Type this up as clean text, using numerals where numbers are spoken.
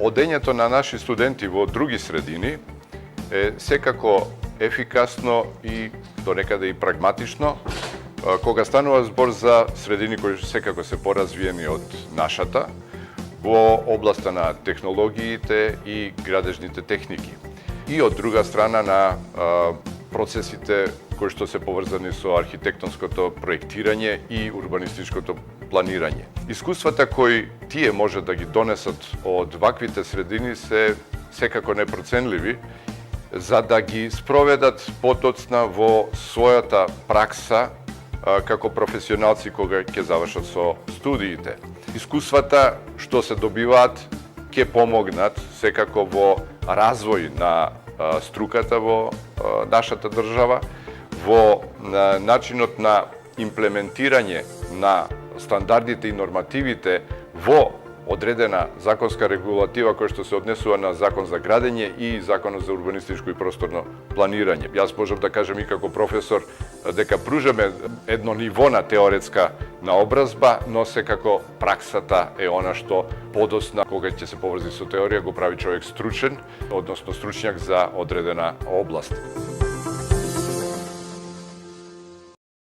Одењето на наши студенти во други средини е секако ефикасно и донекаде и прагматично, кога станува збор за средини кои секако се поразвиени од нашата, во областа на технологиите и градежните техники. И од друга страна на процесите кои што се поврзани со архитектонското проектирање и урбанистичкото планирање. Искуствата кои тие може да ги донесат од ваквите средини се секако непроценливи, за да ги спроведат потоцна во својата пракса како професионалци кога ќе завршат со студиите. Искуствата што се добиваат ќе помогнат секако во развој на струката во нашата држава, во начинот на имплементирање на стандардите и нормативите во одредена законска регулатива која што се однесува на Закон за градење и Законот за урбанистичко и просторно планирање. Јас можам да кажам и како професор дека пружаме едно ниво на теоретска наобразба, но секако праксата е она што подосна кога ќе се поврзи со теорија го прави човек стручен, односно стручњак за одредена област.